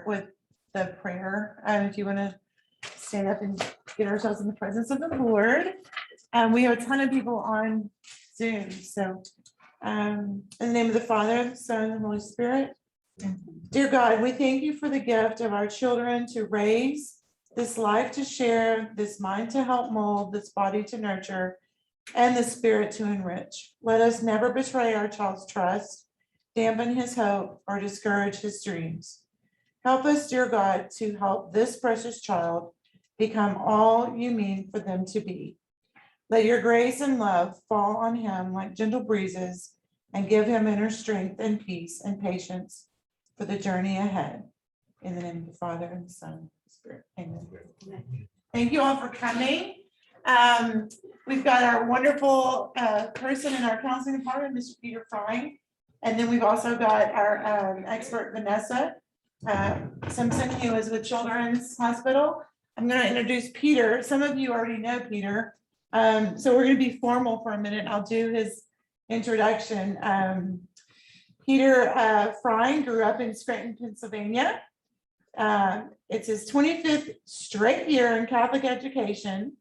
start with the prayer. If you want to stand up and get ourselves in the presence of the Lord. We have a ton of people on Zoom. So in the name of the Father, the Son, and the Holy Spirit. Dear God, we thank you for the gift of our children to raise, this life to share, this mind to help mold, this body to nurture, and the spirit to enrich. Let us never betray our child's trust, dampen his hope, or discourage his dreams. Help us, dear God, to help this precious child become all you mean for them to be. Let your grace and love fall on him like gentle breezes and give him inner strength and peace and patience for the journey ahead. In the name of the Father and the Son and the Spirit. Amen. Thank you all for coming. We've got our wonderful person in our counseling department, Mr. Peter Frying. And then we've also got our expert, Vanessa Simpson, who is with Children's Hospital. I'm going to introduce Peter. Some of you already know Peter. So we're going to be formal for a minute. I'll do his introduction. Peter Frying grew up in Scranton, Pennsylvania. It's his 25th straight year in Catholic education.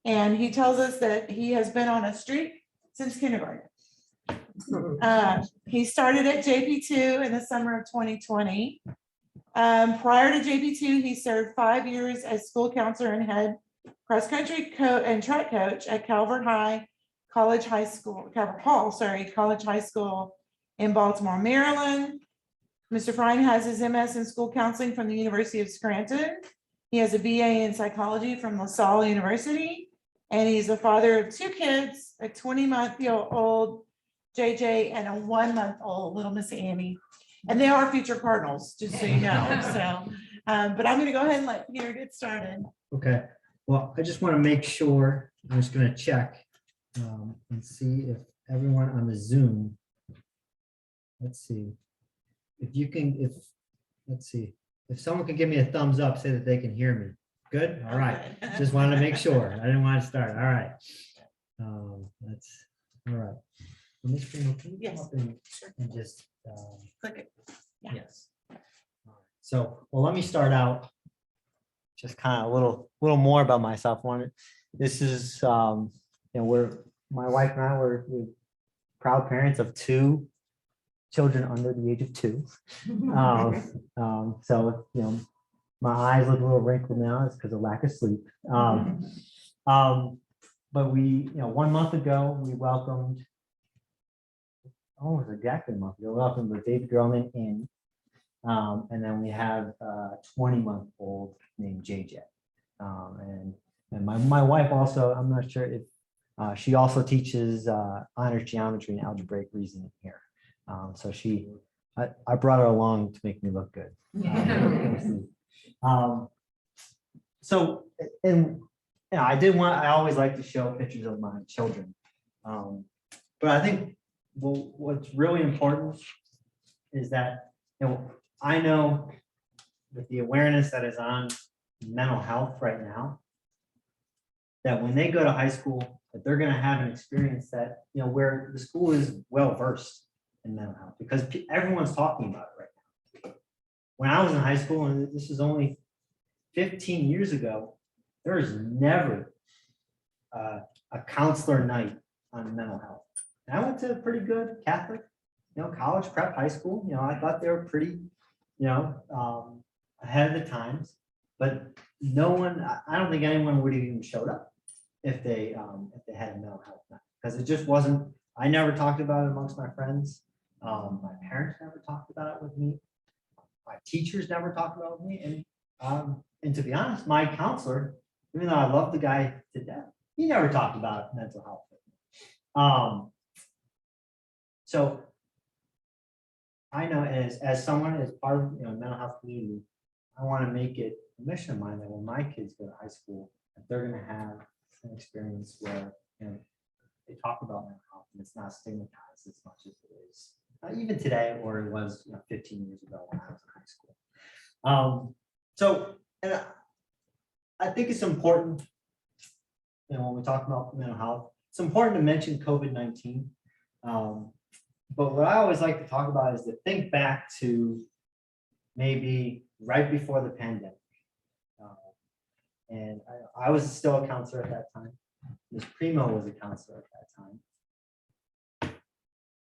And he tells us that he has been on a streak since kindergarten. He started at JPII in the summer of 2020. Prior to JPII, he served 5 years as school counselor and head cross-country and track coach at Calvert Hall High School in Baltimore, Maryland. Mr. Frying has his MS in school counseling from the University of Scranton. He has a BA in psychology from LaSalle University, and he's a father of 2 kids, a 20-month-old JJ and a 1-month-old little Miss Annie. And they are future Cardinals, just so you know. So, but I'm going to go ahead and let Peter get started. Okay. Well, I just want to make sure, I'm just going to check and see if everyone on the Zoom, let's see, if you can, let's see, if someone can give me a thumbs up, say that they can hear me. Good? All right. Just wanted to make sure. I didn't want to start. All right. That's all right. On this screen, can you come up and just Click it. Yeah. Yes. All right. So, well, let me start out just kind of a little more about myself. This is, my wife and I we're proud parents of 2 children under the age of 2. So, my eyes look a little wrinkled now. It's because of lack of sleep. But we, 1 month ago, we welcomed, almost exactly a month ago, welcomed the David Grellman in. And then we have a 20-month-old named JJ. And my wife also, I'm not sure if she also teaches honors geometry and algebraic reasoning here. So I brought her along to make me look good. I always like to show pictures of my children. But I think what's really important is that, I know with the awareness that is on mental health right now, that when they go to high school, that they're going to have an experience that, where the school is well versed in mental health, because everyone's talking about it right now. When I was in high school, and this is only 15 years ago, there was never a counselor night on mental health. And I went to a pretty good Catholic, college prep high school. I thought they were pretty, ahead of the times, but no one, I don't think anyone would have even showed up if they had a mental health night, because it just wasn't. I never talked about it amongst my friends. My parents never talked about it with me. My teachers never talked about it with me, and to be honest, my counselor, even though I love the guy to death, he never talked about mental health with me. So I know as someone as part of mental health community, I want to make it a mission of mine that when my kids go to high school, that they're going to have an experience where they talk about mental health and it's not stigmatized as much as it is even today, or it was 15 years ago when I was in high school. So and I think it's important, when we talk about mental health, it's important to mention COVID-19. But what I always like to talk about is to think back to maybe right before the pandemic. And I was still a counselor at that time. Ms. Primo was a counselor at that time.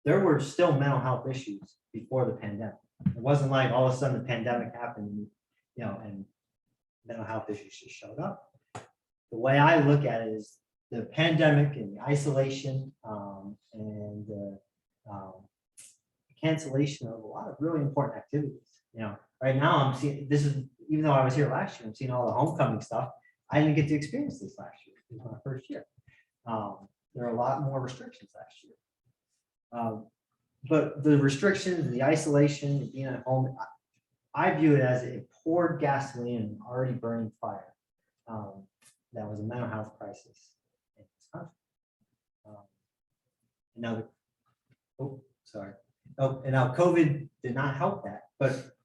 There were still mental health issues before the pandemic. It wasn't like all of a sudden the pandemic happened, and mental health issues just showed up. The way I look at it is the pandemic and the isolation and the cancellation of a lot of really important activities. Right now I'm seeing, this is, even though I was here last year, I'm seeing all the homecoming stuff. I didn't get to experience this last year. It was my first year. There are a lot more restrictions last year. But the restrictions, the isolation, being at home, I view it as it poured gasoline in an already burning fire. That was a mental health crisis in this country. And now COVID did not help that, but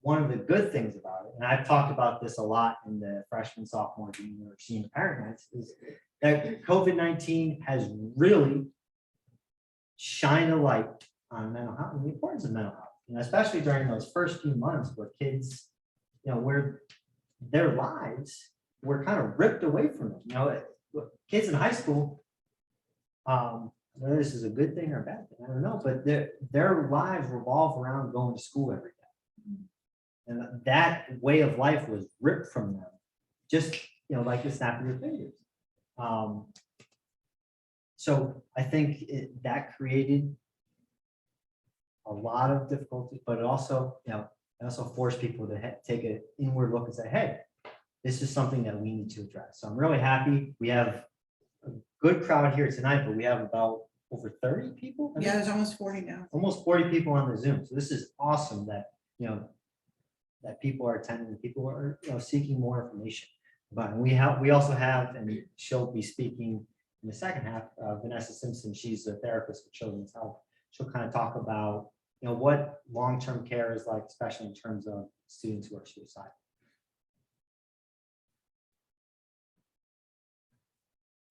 one of the good things about it, and I've talked about this a lot in the freshman, sophomore, junior, or senior parent nights, is that COVID-19 has really shined a light on mental health and the importance of mental health, especially during those first few months where kids, where their lives were kind of ripped away from them. Kids in high school, whether this is a good thing or a bad thing, I don't know, but their lives revolve around going to school every day. And that way of life was ripped from them, just like the snap of your fingers. So I think that created a lot of difficulty, but it also, forced people to take an inward look and say, hey, this is something that we need to address. So I'm really happy. We have a good crowd here tonight, but we have about over 30 people. Yeah, there's almost 40 now. Almost 40 people on the Zoom. So this is awesome that, that people are attending, people are seeking more information. But we also have, and she'll be speaking in the second half, Vanessa Simpson. She's a therapist for Children's Health. She'll kind of talk about what long-term care is like, especially in terms of students who are suicidal.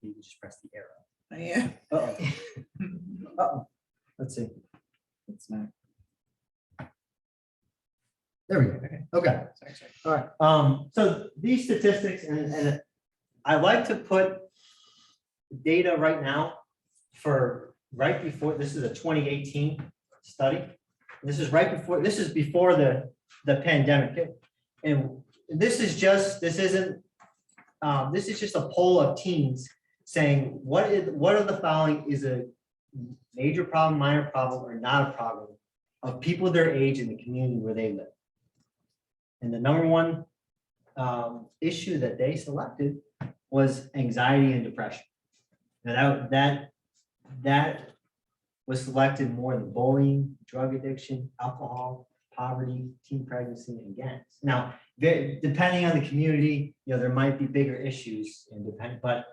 You can just press the arrow. Yeah. Uh-oh. Let's see. It's not. There we go. Okay. Sorry. All right. So these statistics, and I like to put data right now for right before, this is a 2018 study. This is before the pandemic hit. And this is just a poll of teens saying what of the following is a major problem, minor problem, or not a problem of people their age in the community where they live. And the number one issue that they selected was anxiety and depression. Now that was selected more than bullying, drug addiction, alcohol, poverty, teen pregnancy, and gangs. Now, depending on the community, there might be bigger issues, but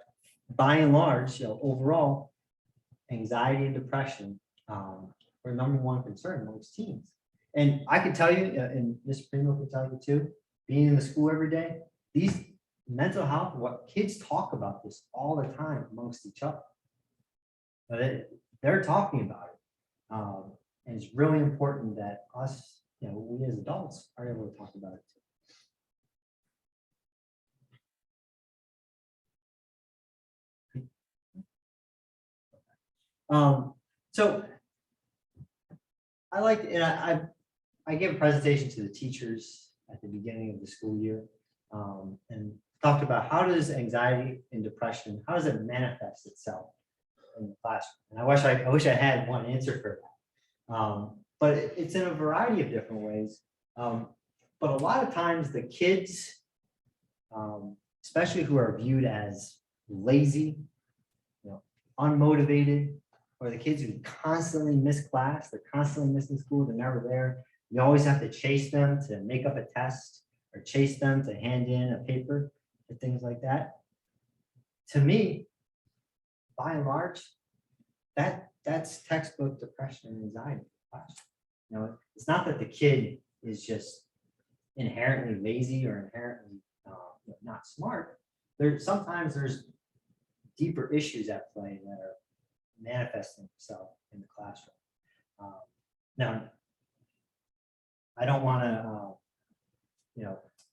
by and large, overall, anxiety and depression were number one concern amongst teens. And I can tell you, and Ms. Primo can tell you too, being in the school every day, these mental health, what kids talk about this all the time amongst each other. They're talking about it. And it's really important that us, we as adults are able to talk about it too. So I like, and I gave a presentation to the teachers at the beginning of the school year and talked about how does anxiety and depression, how does it manifest itself in the classroom? And I wish I had one answer for that. But it's in a variety of different ways. But a lot of times the kids, especially who are viewed as lazy, unmotivated, or the kids who constantly miss class, they're constantly missing school, they're never there. You always have to chase them to make up a test or chase them to hand in a paper or things like that. To me, by and large, that's textbook depression and anxiety. It's not that the kid is just inherently lazy or inherently not smart. Sometimes there's deeper issues at play that are manifesting themselves in the classroom. Now, I don't want to,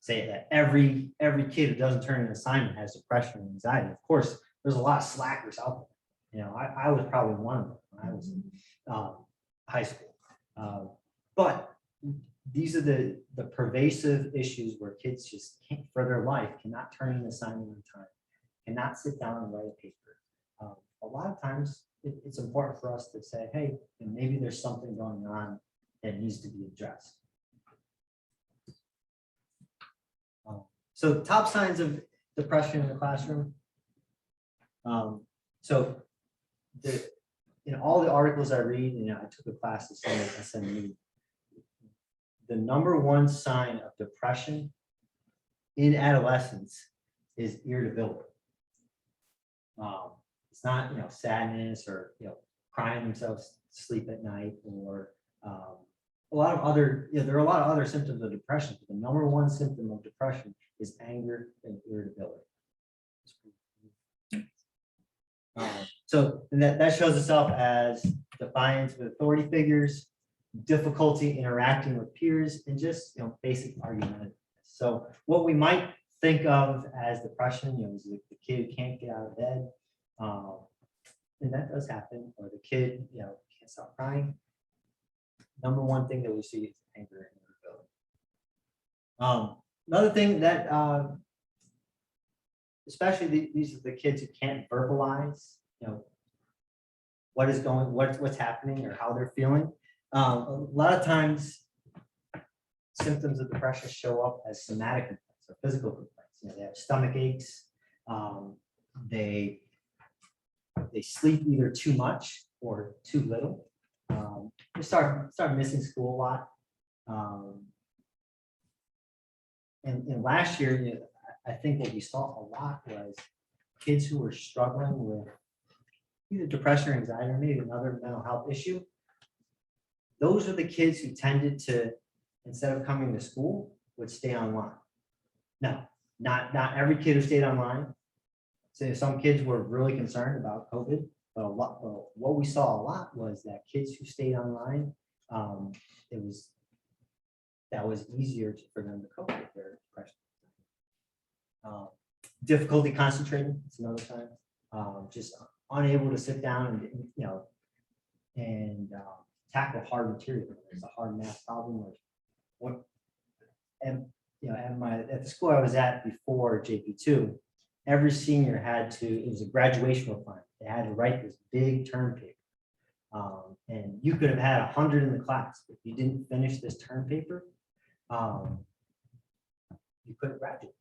say that every kid who doesn't turn in an assignment has depression and anxiety. Of course, there's a lot of slackers out there. I was probably one of them when I was in high school. But these are the pervasive issues where kids just can't, for their life, cannot turn in an assignment on time, cannot sit down and write a paper. A lot of times it's important for us to say, hey, maybe there's something going on that needs to be addressed. So top signs of depression in the classroom. So in all the articles I read, I took a class this summer at SMU. The number one sign of depression in adolescence is irritability. It's not, sadness or, crying themselves to sleep at night or a lot of other, there are a lot of other symptoms of depression. But the number one symptom of depression is anger and irritability. And that shows itself as defiance with authority figures, difficulty interacting with peers, and just basic argument. So what we might think of as depression, is the kid who can't get out of bed, and that does happen, or the kid can't stop crying. Number one thing that we see is anger and irritability. Another thing that especially these are the kids who can't verbalize, what's happening or how they're feeling. A lot of times, symptoms of depression show up as somatic complaints or physical complaints. They have stomach aches. They sleep either too much or too little. They start missing school a lot. And last year, I think what we saw a lot was kids who were struggling with either depression or anxiety or maybe another mental health issue. Those are the kids who tended to, instead of coming to school, would stay online. No, not every kid who stayed online. So some kids were really concerned about COVID, but what we saw a lot was that kids who stayed online, that was easier for them to cope with their depression. Difficulty concentrating, it's another sign. Just unable to sit down and tackle hard material. There's a hard math problem, at the school I was at before JPII, every senior it was a graduation requirement. They had to write this big term paper. And you could have had 100 in the class. If you didn't finish this term paper, you couldn't graduate.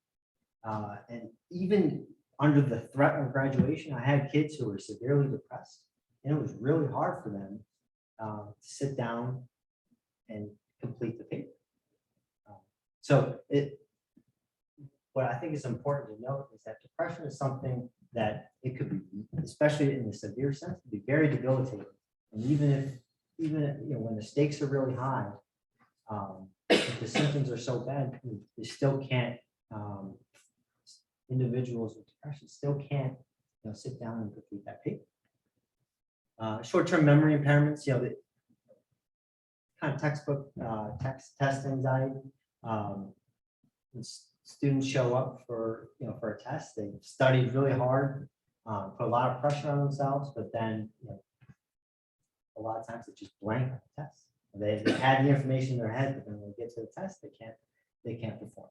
And even under the threat of graduation, I had kids who were severely depressed, and it was really hard for them to sit down and complete the paper. What I think is important to note is that depression is something that it could be, especially in the severe sense, be very debilitating. And even when the stakes are really high, if the symptoms are so bad, they still can't. Individuals with depression still can't sit down and complete that paper. Short-term memory impairments, the kind of textbook test anxiety. When students show up for a test, they've studied really hard, put a lot of pressure on themselves, but then a lot of times they just blank on the test. They had the information in their head, but then when they get to the test, they can't perform.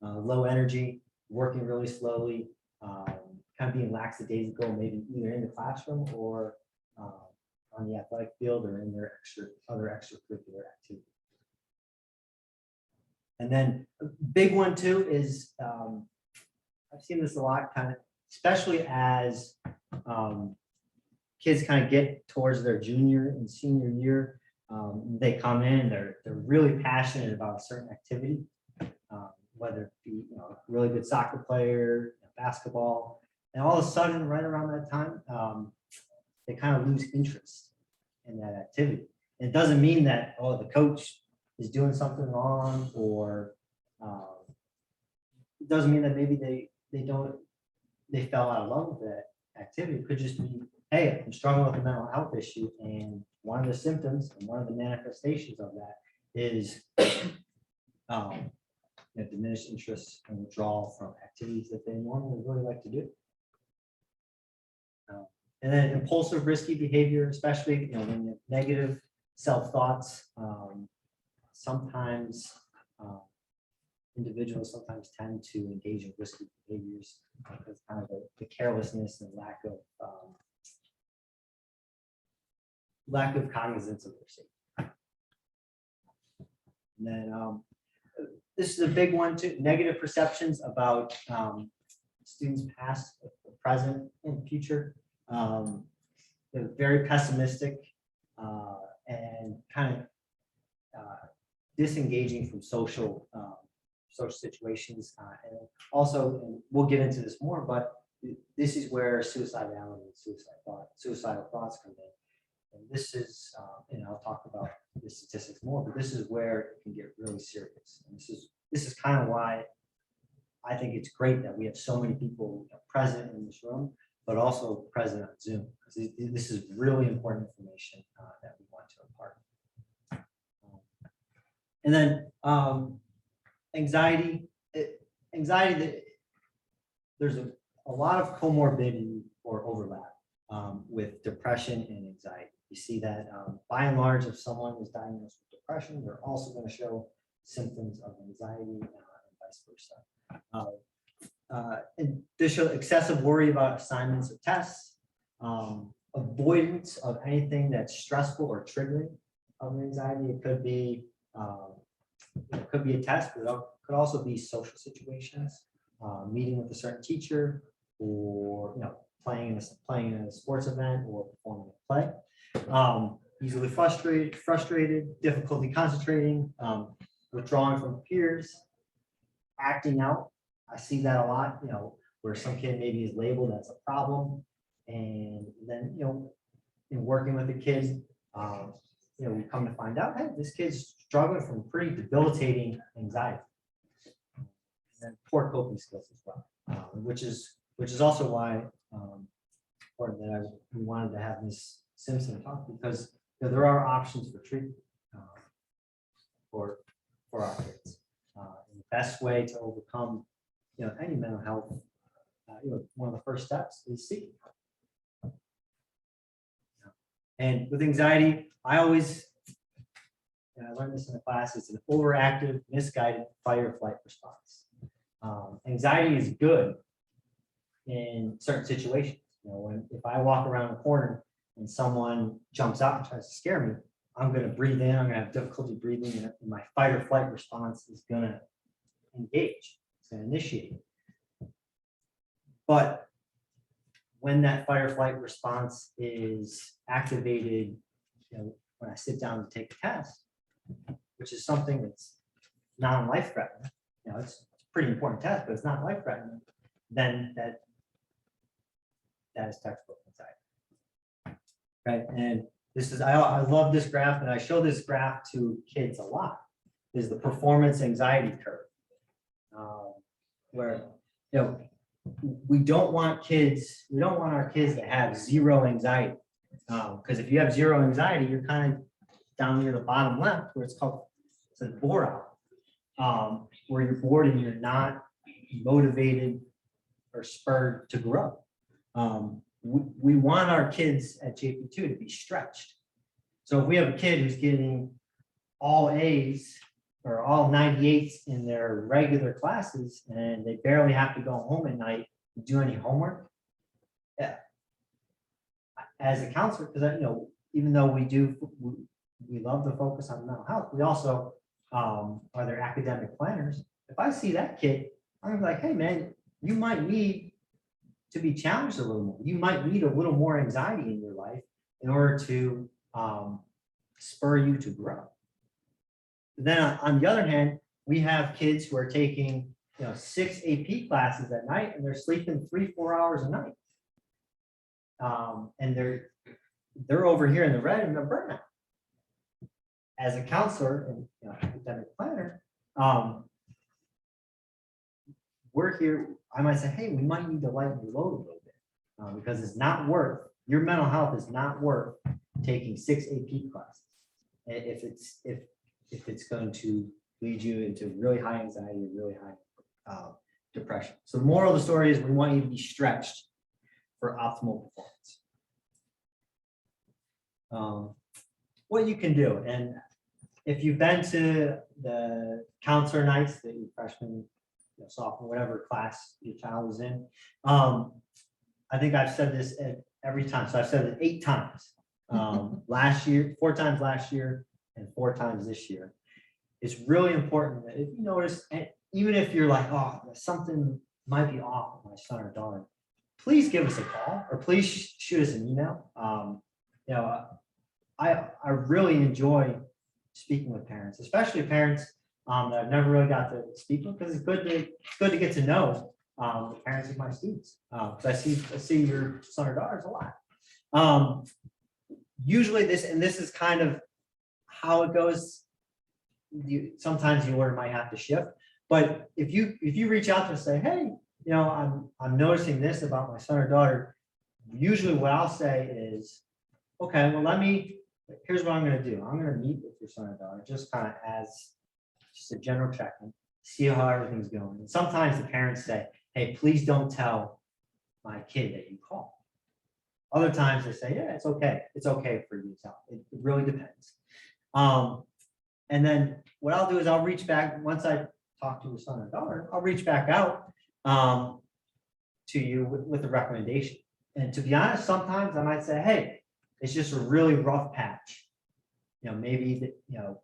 Low energy, working really slowly, kind of being lackadaisical, maybe either in the classroom or on the athletic field or in their other extracurricular activities. And then a big one too is I've seen this a lot, kind of, especially as kids kind of get towards their junior and senior year. They come in, they're really passionate about a certain activity. Whether it be a really good soccer player, basketball, and all of a sudden, right around that time, they kind of lose interest in that activity. And it doesn't mean that the coach is doing something wrong, or it doesn't mean that maybe they fell out of love with that activity. It could just be hey, I'm struggling with a mental health issue, and one of the symptoms and one of the manifestations of that is diminished interest and withdrawal from activities that they normally really like to do. And then impulsive, risky behavior, especially when you have negative self-thoughts. Sometimes individuals sometimes tend to engage in risky behaviors because kind of the carelessness and lack of cognizance of their safety. And then this is a big one too, negative perceptions about students past, present, and future. They're very pessimistic and kind of disengaging from social situations. And also, and we'll get into this more, but this is where suicidality and suicidal thoughts come in. And this is, I'll talk about the statistics more, but this is where it can get really serious. And this is kind of why I think it's great that we have so many people present in this room, but also present on Zoom, because this is really important information that we want to impart. And then anxiety, there's a lot of comorbidity or overlap with depression and anxiety. You see that by and large, if someone is diagnosed with depression, they're also going to show symptoms of anxiety and vice versa. And this shows excessive worry about assignments or tests, avoidance of anything that's stressful or triggering of anxiety. It could be a test, but it could also be social situations, meeting with a certain teacher, or playing in a sports event or performing a play. Easily frustrated, difficulty concentrating, withdrawing from peers, acting out. I see that a lot, where some kid maybe is labeled as a problem, and then in working with the kids, we come to find out, hey, this kid's struggling from pretty debilitating anxiety and poor coping skills as well, which is also why important that we wanted to have Ms. Simpson talk, because there are options for treatment for our kids. And the best way to overcome any mental health, one of the first steps is seeking help. And with anxiety, I always, I learned this in the class, it's an overactive, misguided fight or flight response. Anxiety is good in certain situations. If I walk around a corner and someone jumps out and tries to scare me, I'm going to breathe in, I'm going to have difficulty breathing, and my fight or flight response is going to engage, it's going to initiate. But when that fight or flight response is activated, when I sit down to take a test, which is something that's non-life threatening, it's a pretty important test, but it's not life threatening, then that is textbook anxiety. Right, and this is, I love this graph, and I show this graph to kids a lot, is the performance anxiety curve, where we don't want our kids to have zero anxiety, because if you have zero anxiety, you're kind of down near the bottom left, where it's says bore out, where you're bored and you're not motivated or spurred to grow. We want our kids at JPII to be stretched. So if we have a kid who's getting all A's or all 98s in their regular classes, and they barely have to go home at night and do any homework, as a counselor, because even though we love to focus on mental health, we also are their academic planners. If I see that kid, I'm gonna be like, hey man, you might need to be challenged a little more. You might need a little more anxiety in your life in order to spur you to grow. But then on the other hand, we have kids who are taking 6 AP classes at night, and they're sleeping 3-4 hours a night. And they're over here in the red, and they're burnout. As a counselor and academic planner, we're here. I might say, hey, we might need to lighten the load a little bit, because it's not worth your mental health is not worth taking 6 AP classes if it's going to lead you into really high anxiety, really high depression. So the moral of the story is we want you to be stretched for optimal performance. What you can do, and if you've been to the counselor nights that you freshman, sophomore, whatever class your child is in, I think I've said this every time. So I've said it 8 times last year, 4 times last year, and 4 times this year. It's really important that if you notice, even if you're like, oh, something might be off with my son or daughter, please give us a call or please shoot us an email. I really enjoy speaking with parents, especially parents that I've never really got to speak with, because it's good to get to know the parents of my students. Because I see your son or daughters a lot. Usually this is kind of how it goes. Sometimes the order might have to shift, but if you reach out to us and say, hey, I'm noticing this about my son or daughter, usually what I'll say is, okay, well, here's what I'm going to do. I'm going to meet with your son or daughter, just kind of as just a general check-in, see how everything's going. And sometimes the parents say, hey, please don't tell my kid that you called. Other times they say, yeah, it's okay. It's okay for you to tell. It really depends. And then what I'll do is I'll reach back once I talk to your son or daughter, I'll reach back out to you with a recommendation. And to be honest, sometimes I might say, hey, it's just a really rough patch. Maybe your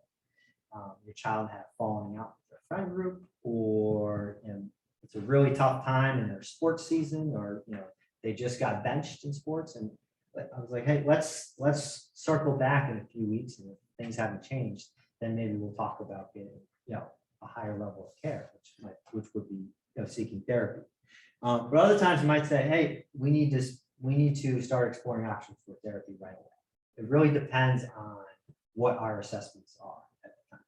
child had falling out with their friend group, or it's a really tough time in their sports season, or they just got benched in sports. And I was like, hey, let's circle back in a few weeks, and if things haven't changed, then maybe we'll talk about getting a higher level of care, which would be seeking therapy. But other times you might say, hey, we need to start exploring options for therapy right away. It really depends on what our assessments are at the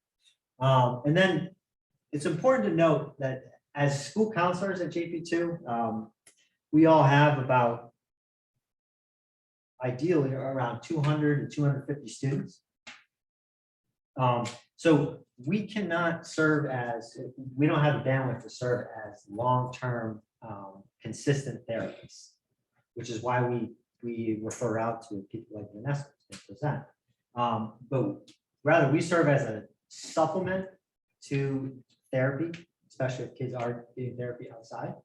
time. And then it's important to note that as school counselors at JPII, we all have about, ideally, around 200 to 250 students. So we cannot serve we don't have the bandwidth to serve as long-term consistent therapists, which is why we refer out to people like Vanessa to present. But rather we serve as a supplement to therapy, especially if kids are getting therapy outside.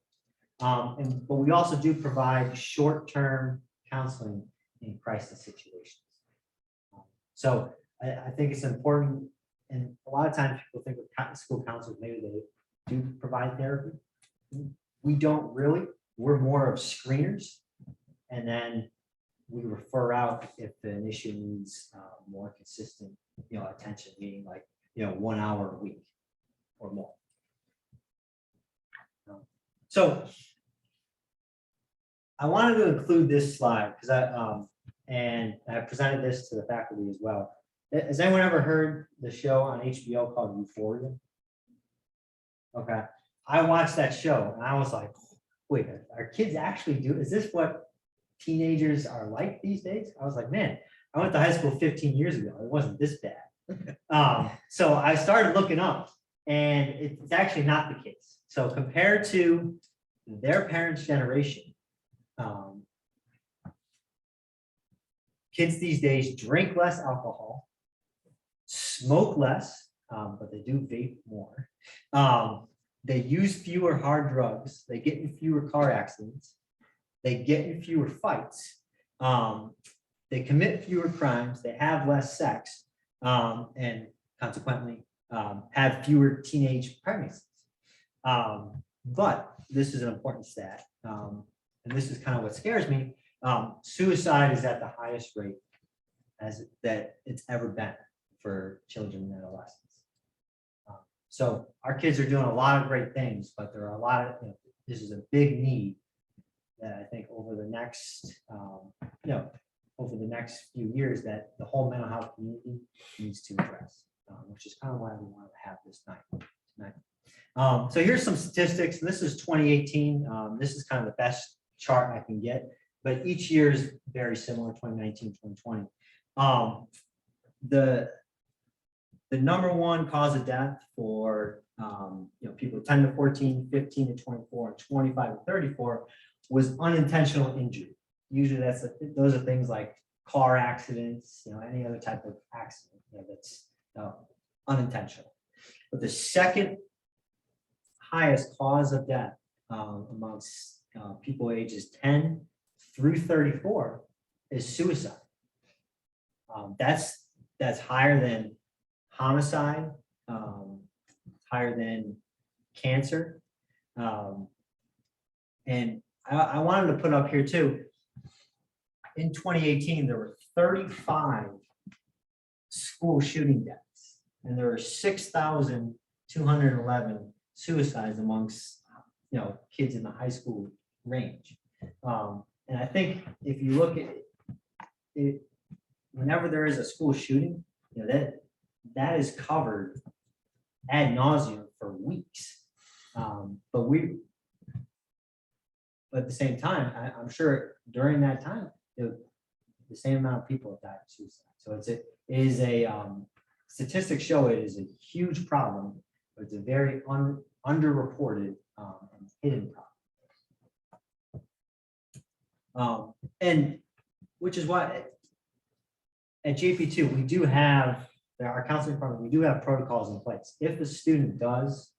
But we also do provide short-term counseling in crisis situations. So I think it's important, and a lot of times people think of school counselors, maybe they do provide therapy. We don't really. We're more of screeners, and then we refer out if an issue needs more consistent, attention, meaning like 1 hour a week or more. So I wanted to include this slide because I presented this to the faculty as well. Has anyone ever heard the show on HBO called Euphoria? Okay, I watched that show and I was like, wait, are kids actually is this what teenagers are like these days? I was like, man, I went to high school 15 years ago. It wasn't this bad. So I started looking up, and it's actually not the case. So compared to their parents' generation, kids these days drink less alcohol, smoke less, but they do vape more. They use fewer hard drugs. They get in fewer car accidents. They get in fewer fights. They commit fewer crimes. They have less sex, and consequently have fewer teenage pregnancies. But this is an important stat, and this is kind of what scares me. Suicide is at the highest rate that it's ever been for children and adolescents. So our kids are doing a lot of great things, but there are a lot of, this is a big need that I think over the next, over the next few years that the whole mental health community needs to address, which is kind of why we want to have this night tonight. So here's some statistics, and this is 2018. This is kind of the best chart I can get. but each year is very similar, 2019, 2020. The number one cause of death for people 10 to 14, 15 to 24, and 25 to 34 was unintentional injury. Usually those are things like car accidents, any other type of accident that's unintentional. But the second highest cause of death amongst people ages 10 through 34 is suicide. That's higher than homicide, higher than cancer. And I wanted to put up here too, in 2018, there were 35 school shooting deaths, and there were 6,211 suicides amongst kids in the high school range. And I think if you look at it, whenever there is a school shooting, that is covered ad nauseum for weeks. But at the same time, I'm sure during that time, the same amount of people have died of suicide. So it is a statistics show it is a huge problem, but it's a very underreported and hidden problem. And which is why at JPII we do have our counseling department. We do have protocols in place. If a student does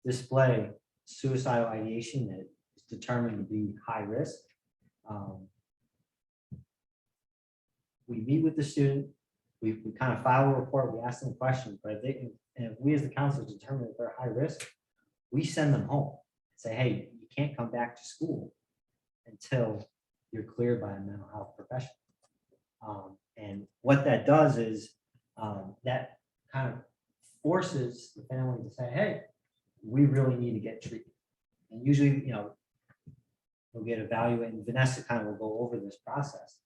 display suicidal ideation that is determined to be high risk, we meet with the student, we kind of file a report, we ask them questions, but if we as the counselors determine that they're high risk, we send them home. Say, hey, you can't come back to school until you're cleared by a mental health professional. And what that does is that kind of forces the family to say, hey, we really need to get treatment. And usually, we'll get evaluated, and Vanessa kind of will go over this process.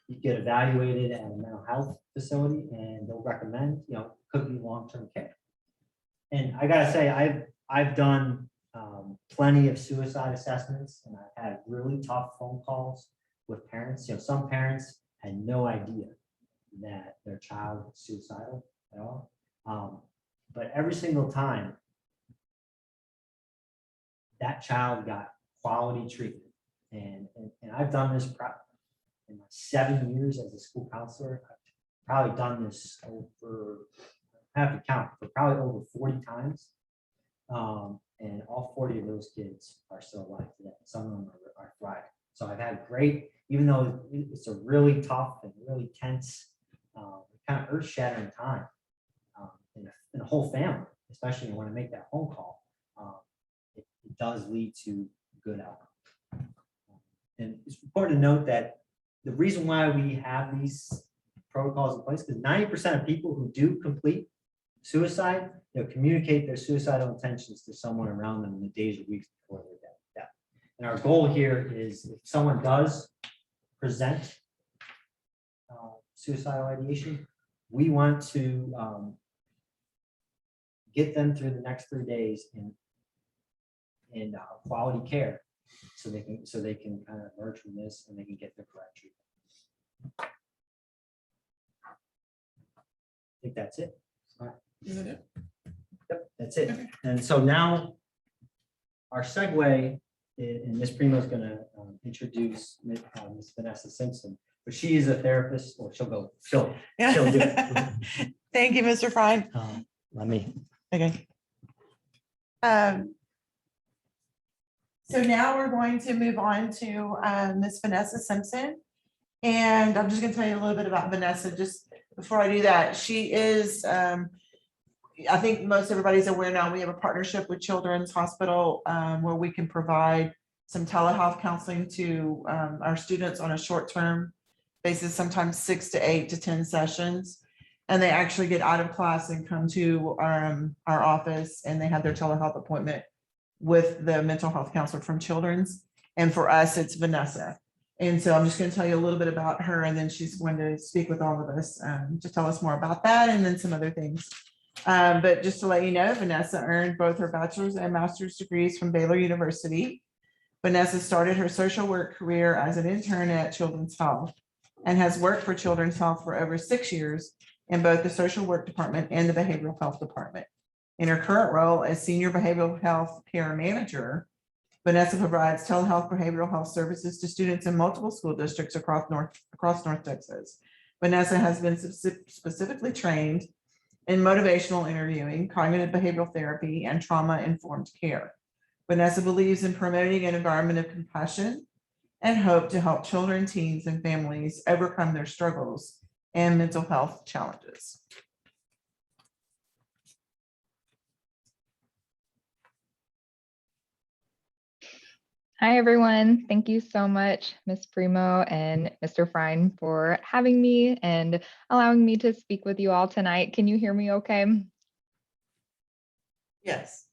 You get evaluated at a mental health facility, and they'll recommend, could be long-term care. And I gotta say, I've done plenty of suicide assessments, and I've had really tough phone calls with parents. Some parents had no idea that their child was suicidal at all. But every single time that child got quality treatment, and I've done this in my 7 years as a school counselor. I've probably done this over, I have to count, but probably over 40 times. And all 40 of those kids are still alive today. Some of them are thriving. So I've had great, even though it's a really tough and really tense, kind of earth-shattering time in a whole family, especially when I make that phone call, it does lead to good outcome. And it's important to note that the reason why we have these protocols in place, because 90% of people who do complete suicide, communicate their suicidal intentions to someone around them in the days or weeks before their death. And our goal here is, if someone does present suicidal ideation, we want to get them through the next 3 days in quality care, so they can kind of emerge from this and they can get the correct treatment. I think that's it. Is that it? Yep, that's it. Okay. And so now our segue, and Ms. Primo is going to introduce Ms. Vanessa Simpson, but she is a therapist, or she'll do it. Thank you, Mr. Fine. Let me. Okay. So now we're going to move on to Ms. Vanessa Simpson. And I'm just going to tell you a little bit about Vanessa. Just before I do that, she is, I think most everybody's aware now, we have a partnership with Children's Hospital where we can provide some telehealth counseling to our students on a short-term basis, sometimes 6 to 8 to 10 sessions. And they actually get out of class and come to our office, and they have their telehealth appointment with the mental health counselor from Children's. And for us, it's Vanessa. And so I'm just going to tell you a little bit about her, and then she's going to speak with all of us to tell us more about that, and then some other things. But just to let you know, Vanessa earned both her bachelor's and master's degrees from Baylor University. Vanessa started her social work career as an intern at Children's Health and has worked for Children's Health for over 6 years in both the social work department and the behavioral health department. In her current role as senior behavioral health care manager, Vanessa provides telehealth behavioral health services to students in multiple school districts across North Texas. Vanessa has been specifically trained in motivational interviewing, cognitive behavioral therapy, and trauma-informed care. Vanessa believes in promoting an environment of compassion and hope to help children, teens, and families overcome their struggles and mental health challenges. Hi, everyone. Thank you so much, Ms. Primo and Mr. Frine, for having me and allowing me to speak with you all tonight. Can you hear me okay? Yes.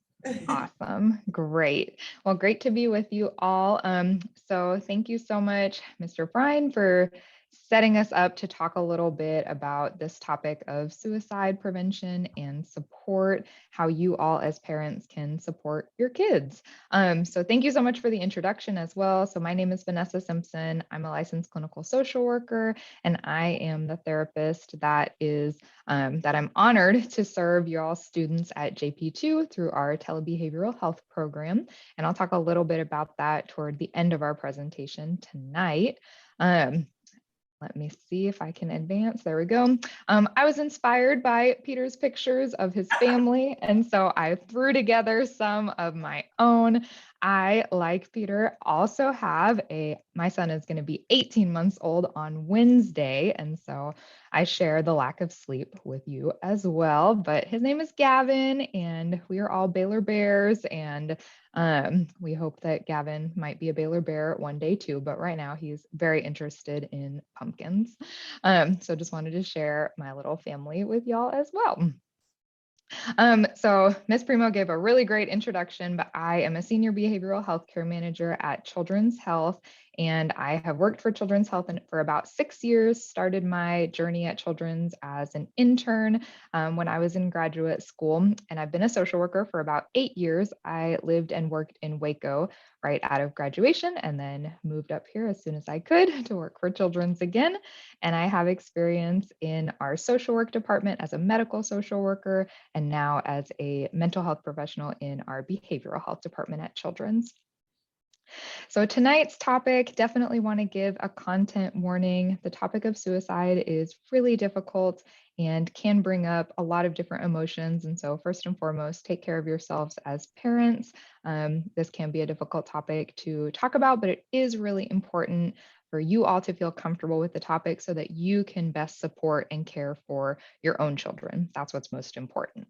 Awesome. Great. Well, great to be with you all. So thank you so much, Mr. Frine, for setting us up to talk a little bit about this topic of suicide prevention and support, how you all as parents can support your kids. So thank you so much for the introduction as well. So my name is Vanessa Simpson. I'm a licensed clinical social worker, and I am the therapist that I'm honored to serve your all students at JPII through our telebehavioral health program. And I'll talk a little bit about that toward the end of our presentation tonight. Let me see if I can advance. There we go. I was inspired by Peter's pictures of his family, and so I threw together some of my own. I, like Peter, also have my son is going to be 18 months old on Wednesday, and so I share the lack of sleep with you as well. But his name is Gavin, and we are all Baylor Bears, and we hope that Gavin might be a Baylor Bear one day too, but right now he's very interested in pumpkins. So just wanted to share my little family with y'all as well. So Ms. Primo gave a really great introduction, but I am a senior behavioral health care manager at Children's Health, and I have worked for Children's Health for about 6 years, started my journey at Children's as an intern when I was in graduate school, and I've been a social worker for about 8 years. I lived and worked in Waco right out of graduation and then moved up here as soon as I could to work for Children's again. And I have experience in our social work department as a medical social worker and now as a mental health professional in our behavioral health department at Children's. So tonight's topic, definitely want to give a content warning. The topic of suicide is really difficult and can bring up a lot of different emotions. And so first and foremost, take care of yourselves as parents. This can be a difficult topic to talk about, but it is really important for you all to feel comfortable with the topic so that you can best support and care for your own children. That's what's most important.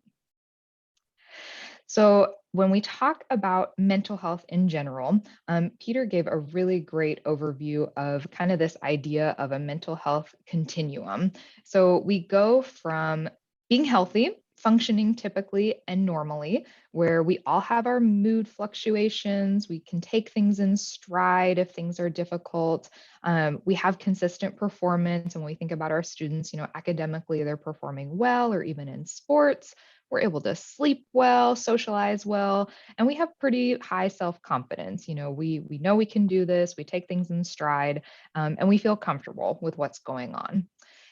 So when we talk about mental health in general, Peter gave a really great overview of kind of this idea of a mental health continuum. So we go from being healthy, functioning typically and normally, where we all have our mood fluctuations, we can take things in stride if things are difficult. We have consistent performance, and when we think about our students, academically, they're performing well, or even in sports. We're able to sleep well, socialize well, and we have pretty high self-confidence. We know we can do this, we take things in stride, and we feel comfortable with what's going on.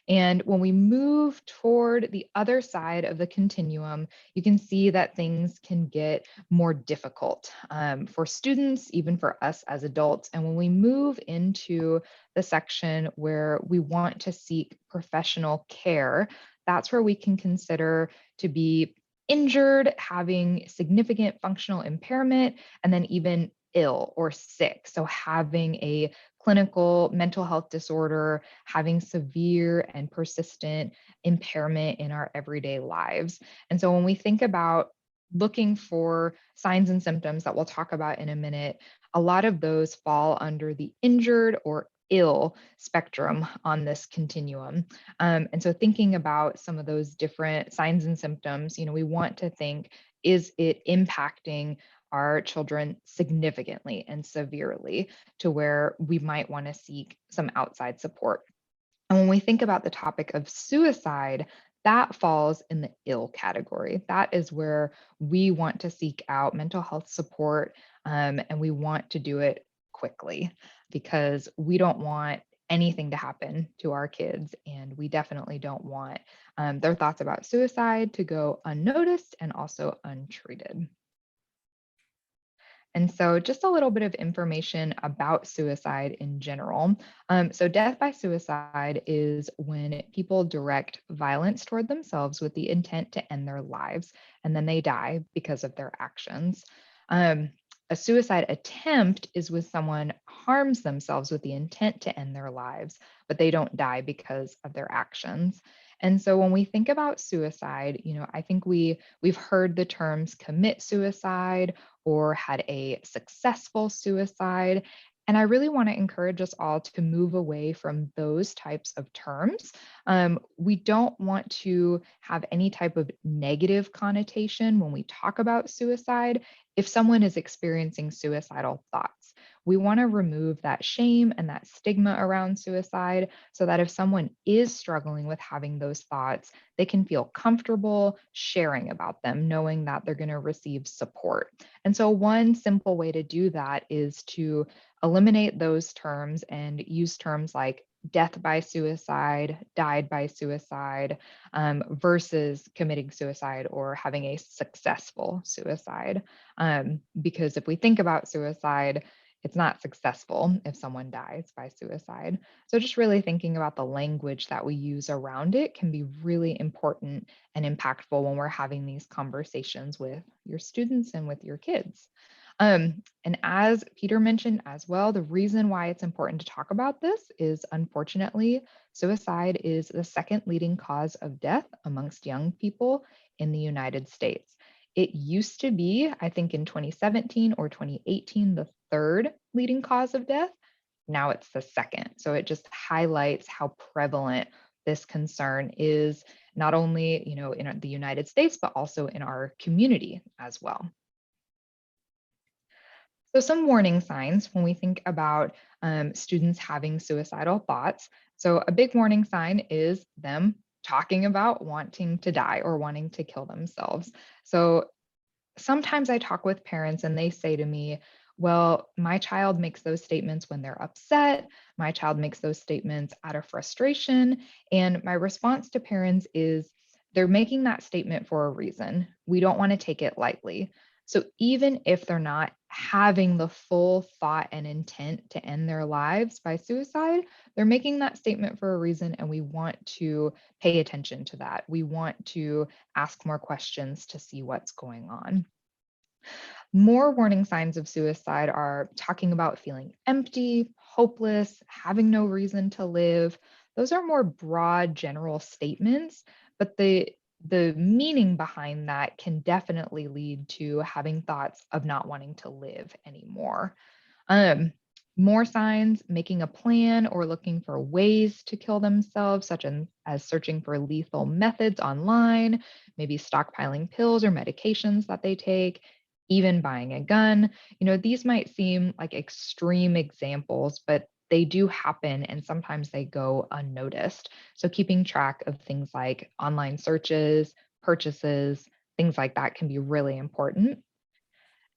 And when we move toward the other side of the continuum, you can see that things can get more difficult for students, even for us as adults. And when we move into the section where we want to seek professional care, that's where we can consider to be injured, having significant functional impairment, and then even ill or sick. So having a clinical mental health disorder, having severe and persistent impairment in our everyday lives. And so when we think about looking for signs and symptoms that we'll talk about in a minute, a lot of those fall under the injured or ill spectrum on this continuum. And so thinking about some of those different signs and symptoms, we want to think, is it impacting our children significantly and severely to where we might want to seek some outside support? And when we think about the topic of suicide, that falls in the ill category. That is where we want to seek out mental health support And we want to do it quickly because we don't want anything to happen to our kids. And we definitely don't want their thoughts about suicide to go unnoticed and also untreated. And so, just a little bit of information about suicide in general. So, death by suicide is when people direct violence toward themselves with the intent to end their lives, and then they die because of their actions. Um, a suicide attempt is when someone harms themselves with the intent to end their lives, but they don't die because of their actions. And so when we think about suicide, I think we've heard the terms commit suicide or had a successful suicide. And I really want to encourage us all to move away from those types of terms. We don't want to have any type of negative connotation when we talk about suicide if someone is experiencing suicidal thoughts. We want to remove that shame and that stigma around suicide so that if someone is struggling with having those thoughts, they can feel comfortable sharing about them, knowing that they're going to receive support. And so, one simple way to do that is to eliminate those terms and use terms like death by suicide, died by suicide, versus committing suicide or having a successful suicide. Because if we think about suicide, it's not successful if someone dies by suicide. So, just really thinking about the language that we use around it can be really important and impactful when we're having these conversations with your students and with your kids. And as Peter mentioned as well, the reason why it's important to talk about this is unfortunately, suicide is the second leading cause of death amongst young people in the United States. It used to be, I think in 2017 or 2018, the third leading cause of death. Now it's the second. So it just highlights how prevalent this concern is, not only, in the United States, but also in our community as well. So some warning signs when we think about students having suicidal thoughts. So a big warning sign is them talking about wanting to die or wanting to kill themselves. So sometimes I talk with parents and they say to me, well, my child makes those statements when they're upset. My child makes those statements out of frustration. And my response to parents is they're making that statement for a reason. We don't want to take it lightly. So even if they're not having the full thought and intent to end their lives by suicide, they're making that statement for a reason. And we want to pay attention to that. We want to ask more questions to see what's going on. More warning signs of suicide are talking about feeling empty, hopeless, having no reason to live. Those are more broad, general statements, but the meaning behind that can definitely lead to having thoughts of not wanting to live anymore. Um, More signs, making a plan or looking for ways to kill themselves, such as searching for lethal methods online, maybe stockpiling pills or medications that they take, even buying a gun. These might seem like extreme examples, but they do happen and sometimes they go unnoticed. So keeping track of things like online searches, purchases, things like that can be really important.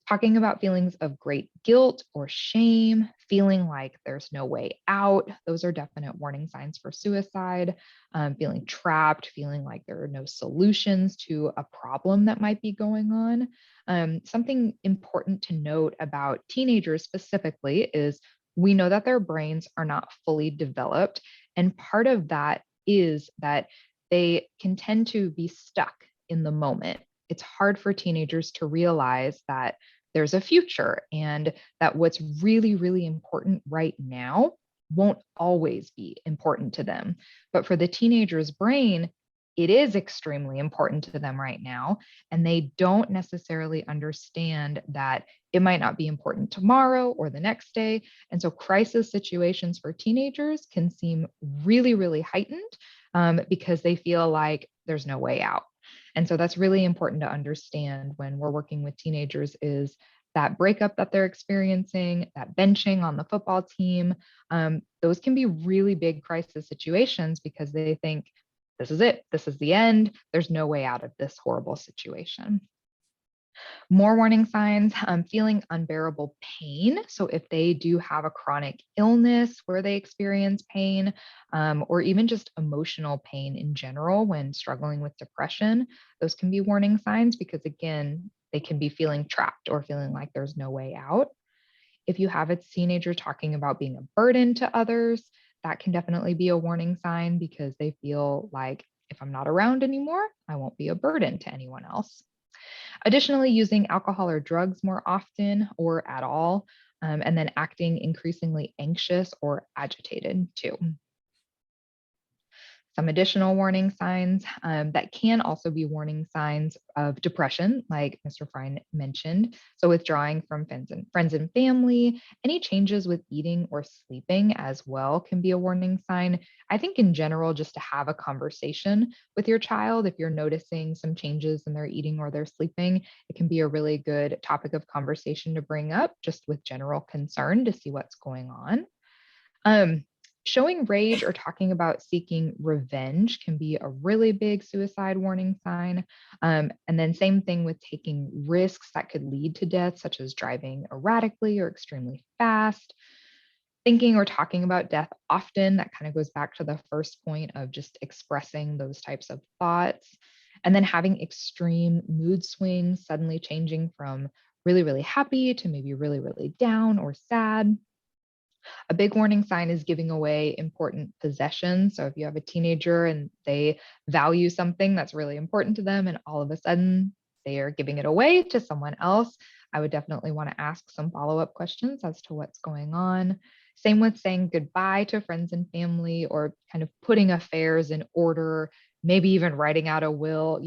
Talking about feelings of great guilt or shame, feeling like there's no way out. Those are definite warning signs for suicide. Feeling trapped, feeling like there are no solutions to a problem that might be going on. Something important to note about teenagers specifically is we know that their brains are not fully developed. And part of that is that they can tend to be stuck in the moment. It's hard for teenagers to realize that there's a future and that what's really, really important right now won't always be important to them. But for the teenager's brain, it is extremely important to them right now. And they don't necessarily understand that it might not be important tomorrow or the next day. And so crisis situations for teenagers can seem really, really heightened because they feel like there's no way out. And so that's really important to understand when we're working with teenagers is that breakup that they're experiencing, that benching on the football team, those can be really big crisis situations because they think, this is it, this is the end, there's no way out of this horrible situation. More warning signs, feeling unbearable pain. So if they do have a chronic illness where they experience pain, or even just emotional pain in general when struggling with depression, those can be warning signs because again, they can be feeling trapped or feeling like there's no way out. If you have a teenager talking about being a burden to others, that can definitely be a warning sign because they feel like if I'm not around anymore, I won't be a burden to anyone else. Additionally, using alcohol or drugs more often or at all, and then acting increasingly anxious or agitated too. Some additional warning signs that can also be warning signs of depression, like Mr. Fry mentioned. So withdrawing from friends and family, any changes with eating or sleeping as well can be a warning sign. I think in general, just to have a conversation with your child, if you're noticing some changes in their eating or their sleeping, it can be a really good topic of conversation to bring up just with general concern to see what's going on. Um, Showing rage or talking about seeking revenge can be a really big suicide warning sign. And then, same thing with taking risks that could lead to death, such as driving erratically or extremely fast. Thinking or talking about death often, that kind of goes back to the first point of just expressing those types of thoughts. And then having extreme mood swings, suddenly changing from really, really happy to maybe really, really down or sad. A big warning sign is giving away important possessions. So if you have a teenager and they value something that's really important to them, and all of a sudden they are giving it away to someone else, I would definitely want to ask some follow-up questions as to what's going on. Same with saying goodbye to friends and family or kind of putting affairs in order, maybe even writing out a will.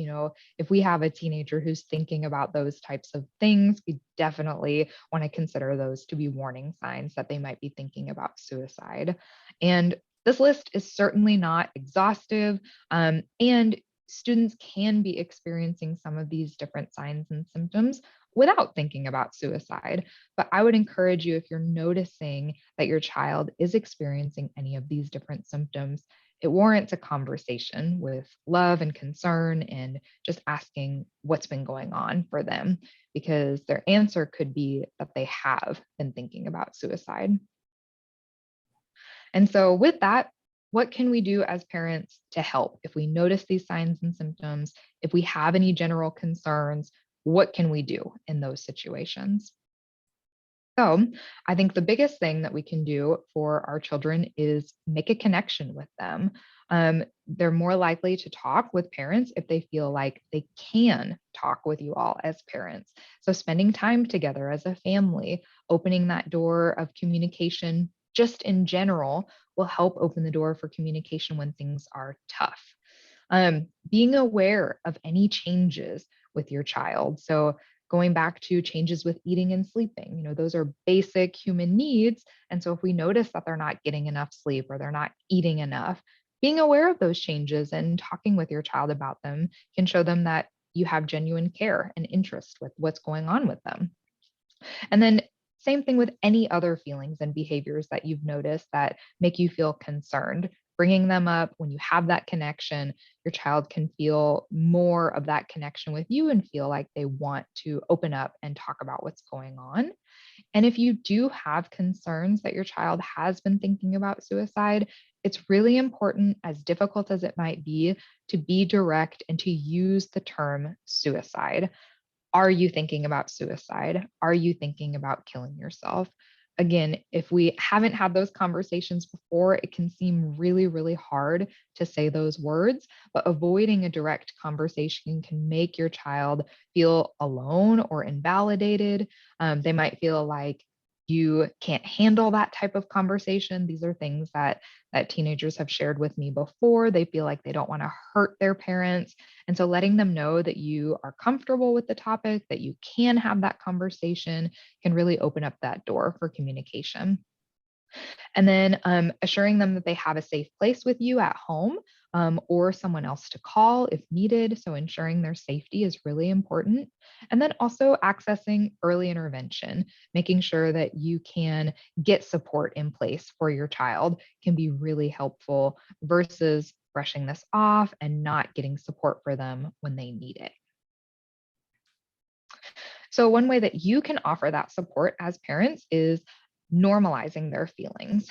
If we have a teenager who's thinking about those types of things, we definitely want to consider those to be warning signs that they might be thinking about suicide. And this list is certainly not exhaustive, and students can be experiencing some of these different signs and symptoms without thinking about suicide. But I would encourage you, if you're noticing that your child is experiencing any of these different symptoms, it warrants a conversation with love and concern and just asking what's been going on for them, because their answer could be that they have been thinking about suicide. And so, with that, what can we do as parents to help? If we notice these signs and symptoms, if we have any general concerns, what can we do in those situations? So, I think the biggest thing that we can do for our children is make a connection with them. They're more likely to talk with parents if they feel like they can talk with you all as parents. So, spending time together as a family, opening that door of communication just in general will help open the door for communication when things are tough. Being aware of any changes with your child. So, going back to changes with eating and sleeping, those are basic human needs. And so, if we notice that they're not getting enough sleep or they're not eating enough, being aware of those changes and talking with your child about them can show them that you have genuine care and interest with what's going on with them. And then, same thing with any other feelings and behaviors that you've noticed that make you feel concerned. Bringing them up when you have that connection, your child can feel more of that connection with you and feel like they want to open up and talk about what's going on. And if you do have concerns that your child has been thinking about suicide, it's really important, as difficult as it might be direct and to use the term suicide. Are you thinking about suicide? Are you thinking about killing yourself? Again, if we haven't had those conversations before, it can seem really, really hard to say those words, but avoiding a direct conversation can make your child feel alone or invalidated. They might feel like you can't handle that type of conversation. These are things that teenagers have shared with me before. They feel like they don't want to hurt their parents. And so letting them know that you are comfortable with the topic, that you can have that conversation, can really open up that door for communication. And then assuring them that they have a safe place with you at home, or someone else to call if needed. So ensuring their safety is really important. And then also accessing early intervention, making sure that you can get support in place for your child can be really helpful versus brushing this off and not getting support for them when they need it. So one way that you can offer that support as parents is normalizing their feelings.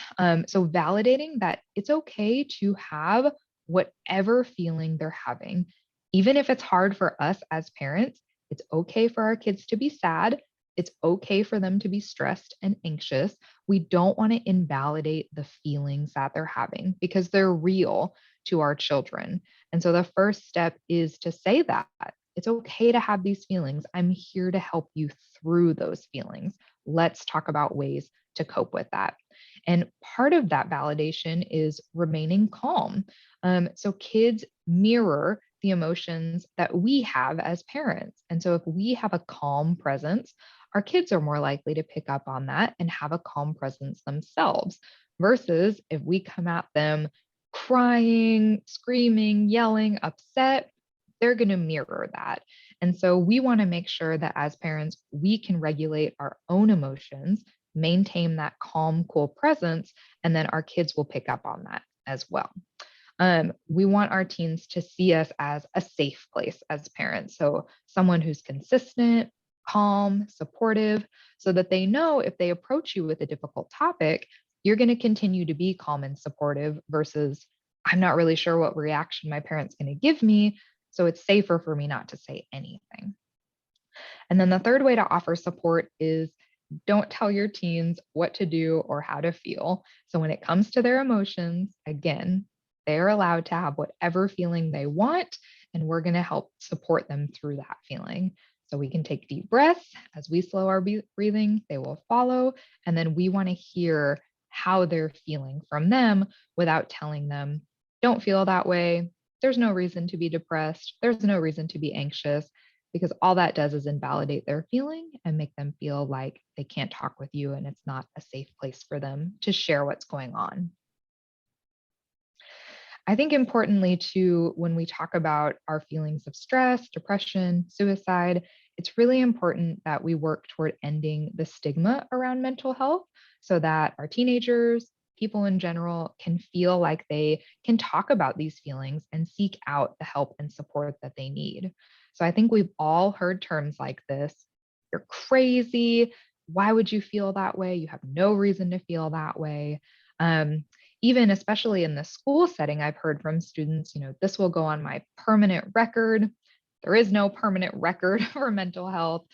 So validating that it's okay to have whatever feeling they're having. Even if it's hard for us as parents, it's okay for our kids to be sad. It's okay for them to be stressed and anxious. We don't want to invalidate the feelings that they're having because they're real to our children. And so the first step is to say that it's okay to have these feelings. I'm here to help you through those feelings. Let's talk about ways to cope with that. And part of that validation is remaining calm. So kids mirror the emotions that we have as parents. And so if we have a calm presence, our kids are more likely to pick up on that and have a calm presence themselves, versus if we come at them crying, screaming, yelling, upset, they're going to mirror that. And so we want to make sure that as parents, we can regulate our own emotions, maintain that calm, cool presence, and then our kids will pick up on that as well. We want our teens to see us as a safe place as parents. So someone who's consistent, calm, supportive, so that they know if they approach you with a difficult topic, you're going to continue to be calm and supportive versus, I'm not really sure what reaction my parent's going to give me, so it's safer for me not to say anything. And then the third way to offer support is don't tell your teens what to do or how to feel. So when it comes to their emotions, again, they're allowed to have whatever feeling they want, and we're going to help support them through that feeling. So we can take deep breaths. As we slow our breathing, they will follow. And then we want to hear how they're feeling from them without telling them, don't feel that way. There's no reason to be depressed. There's no reason to be anxious, because all that does is invalidate their feeling and make them feel like they can't talk with you and it's not a safe place for them to share what's going on. I think importantly too, when we talk about our feelings of stress, depression, suicide, it's really important that we work toward ending the stigma around mental health so that our teenagers, people in general, can feel like they can talk about these feelings and seek out the help and support that they need. So I think we've all heard terms like this. You're crazy. Why would you feel that way? You have no reason to feel that way. Even especially in the school setting, I've heard from students, this will go on my permanent record. There is no permanent record for mental health.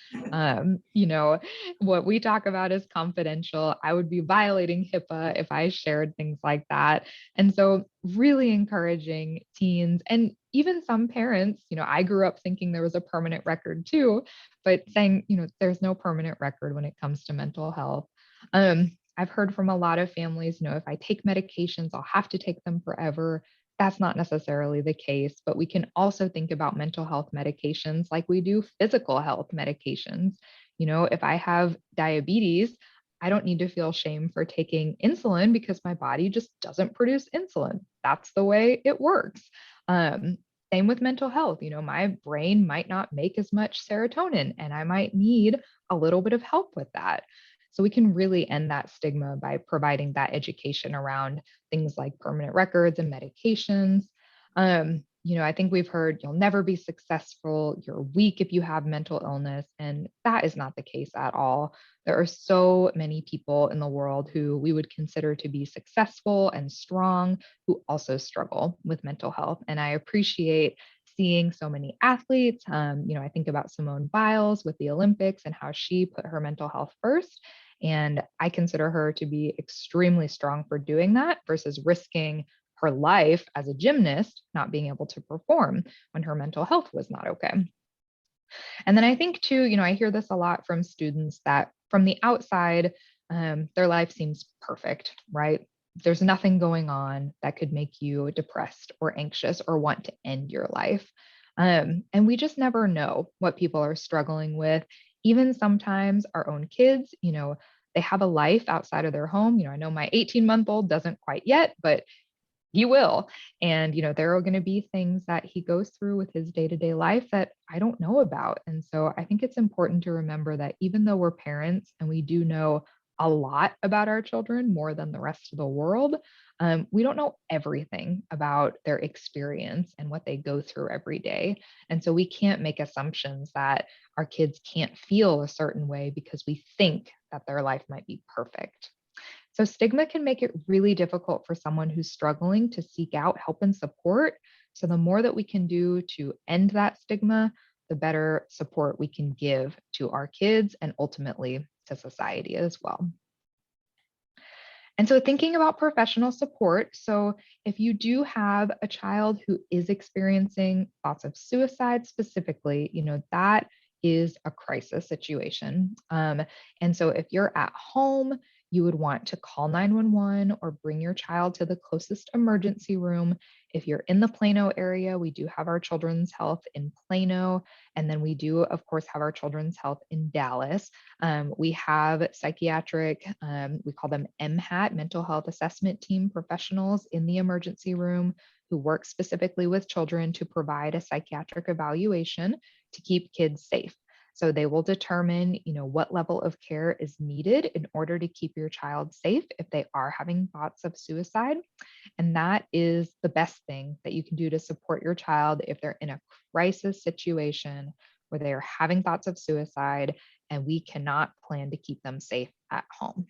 What we talk about is confidential. I would be violating HIPAA if I shared things like that. And so really encouraging teens and even some parents, I grew up thinking there was a permanent record too, but saying, there's no permanent record when it comes to mental health. I've heard from a lot of families, if I take medications, I'll have to take them forever. That's not necessarily the case, but we can also think about mental health medications like we do physical health medications. If I have diabetes, I don't need to feel shame for taking insulin because my body just doesn't produce insulin. That's the way it works. Same with mental health. My brain might not make as much serotonin and I might need a little bit of help with that. So we can really end that stigma by providing that education around things like permanent records and medications. I think we've heard you'll never be successful, you're weak if you have mental illness, and that is not the case at all. There are so many people in the world who we would consider to be successful and strong who also struggle with mental health. And I appreciate seeing so many athletes. I think about Simone Biles with the Olympics and how she put her mental health first. And I consider her to be extremely strong for doing that versus risking her life as a gymnast, not being able to perform when her mental health was not okay. And then I think too, I hear this a lot from students that from the outside, their life seems perfect, right? There's nothing going on that could make you depressed or anxious or want to end your life. And we just never know what people are struggling with. Even sometimes our own kids, they have a life outside of their home. I know my 18-month-old doesn't quite yet, but he will. And, there are going to be things that he goes through with his day-to-day life that I don't know about. And so I think it's important to remember that even though we're parents and we do know a lot about our children, more than the rest of the world. We don't know everything about their experience and what they go through every day. And so we can't make assumptions that our kids can't feel a certain way because we think that their life might be perfect. So stigma can make it really difficult for someone who's struggling to seek out help and support. So the more that we can do to end that stigma, the better support we can give to our kids and ultimately to society as well. And so thinking about professional support, so if you do have a child who is experiencing thoughts of suicide specifically, that is a crisis situation. And so if you're at home, you would want to call 911 or bring your child to the closest emergency room. If you're in the Plano area, we do have our Children's Health in Plano. And then we do, of course, have our Children's Health in Dallas. We have psychiatric, we call them MHAT, mental health assessment team professionals in the emergency room who work specifically with children to provide a psychiatric evaluation to keep kids safe. So they will determine, what level of care is needed in order to keep your child safe if they are having thoughts of suicide. And that is the best thing that you can do to support your child if they're in a crisis situation where they are having thoughts of suicide and we cannot plan to keep them safe at home.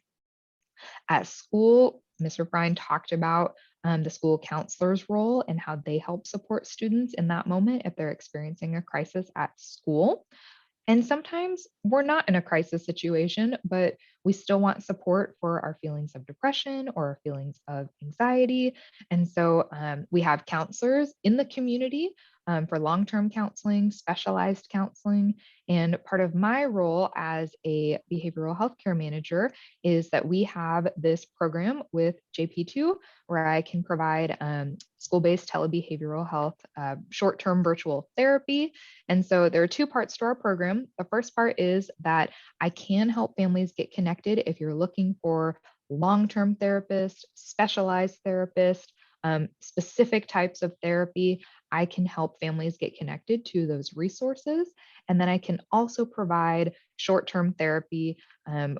At school, Mr. Bryan talked about the school counselor's role and how they help support students in that moment if they're experiencing a crisis at school. And sometimes we're not in a crisis situation, but we still want support for our feelings of depression or our feelings of anxiety. And so we have counselors in the community for long-term counseling, specialized counseling. And part of my role as a behavioral health care manager is that we have this program with JPII where I can provide school-based telebehavioral health short-term virtual therapy. And so there are two parts to our program. The first part is that I can help families get connected if you're looking for long-term therapists, specialized therapists, specific types of therapy. I can help families get connected to those resources. And then I can also provide short-term therapy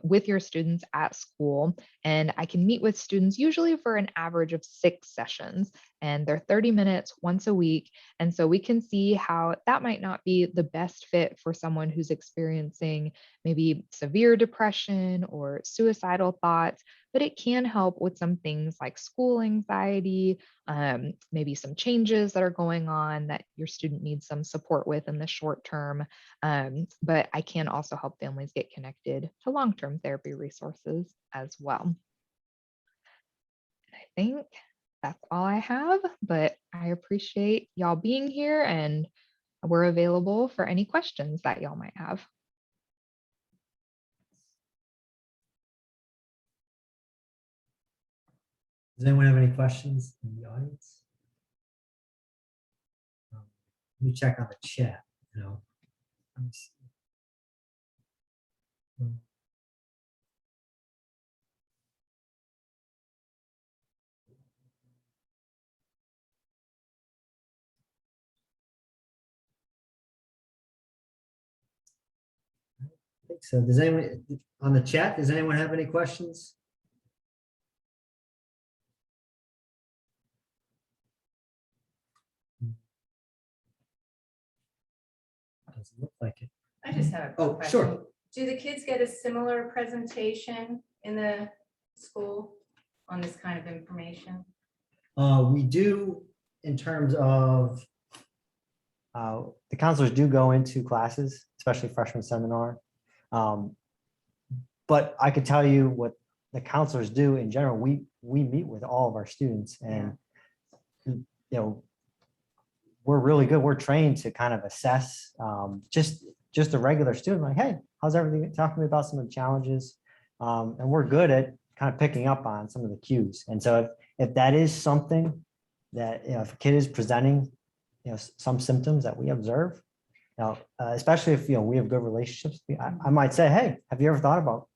with your students at school. And I can meet with students usually for an average of 6 sessions, and they're 30 minutes once a week. And so we can see how that might not be the best fit for someone who's experiencing maybe severe depression or suicidal thoughts, but it can help with some things like school anxiety, maybe some changes that are going on that your student needs some support with in the short term. But I can also help families get connected to long-term therapy resources as well. And I think that's all I have, but I appreciate y'all being here and we're available for any questions that y'all might have. Does anyone have any questions in the audience? Let me check on the chat. Let me see. I think so. Does anyone on the chat? Does anyone have any questions? Doesn't look like it. I just have a quick Oh, question. sure. Do the kids get a similar presentation in the school on this kind of information? We do in terms of the counselors do go into classes, especially freshman seminar. But I could tell you what the counselors do in general. We meet with all of our students and we're really good. We're trained to kind of assess just a regular student, like, hey, how's everything? Talk to me about some of the challenges. And we're good at kind of picking up on some of the cues. And so if that is something that, if a kid is presenting, some symptoms that we observe, especially if, we have good relationships, I might say, hey, have you ever thought about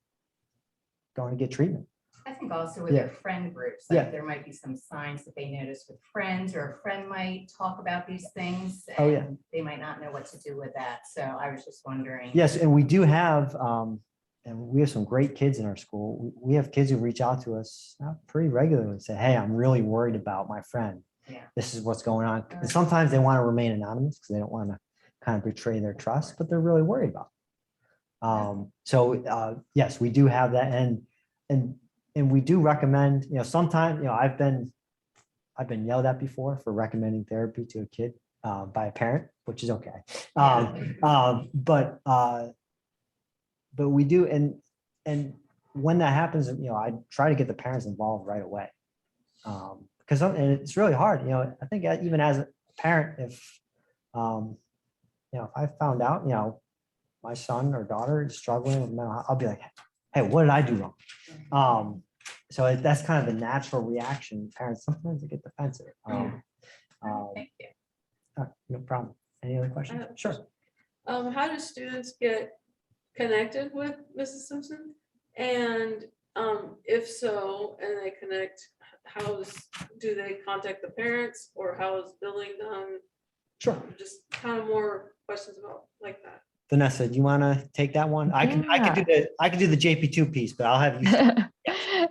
going to get treatment? I think also with their friend groups, like there might be some signs that they notice with friends, or a friend might talk about these things. And they might not know what to do with that. So I was just wondering. Yes, and we do have and we have some great kids in our school. We have kids who reach out to us pretty regularly and say, hey, I'm really worried about my friend. Yeah. This is what's going on. And sometimes they want to remain anonymous because they don't want to kind of betray their trust, but they're really worried about it. So yes, we do have that. And we do recommend, sometimes, I've been yelled at before for recommending therapy to a kid by a parent, which is okay. But we do, and when that happens, I try to get the parents involved right away. Because it's really hard, I think even as a parent, if I found out, my son or daughter is struggling with mental health, I'll be like, hey, what did I do wrong? So that's kind of the natural reaction. Parents sometimes they get defensive. Thank you. No problem. Any other I questions? have a Sure. question. How do students get connected with Mrs. Simpson? And if so, and they connect, do they contact the parents, or how is billing done? Sure. Just kind of more questions about like that. Vanessa, do you want to take that one? I can do the JP2 piece, but I'll have you.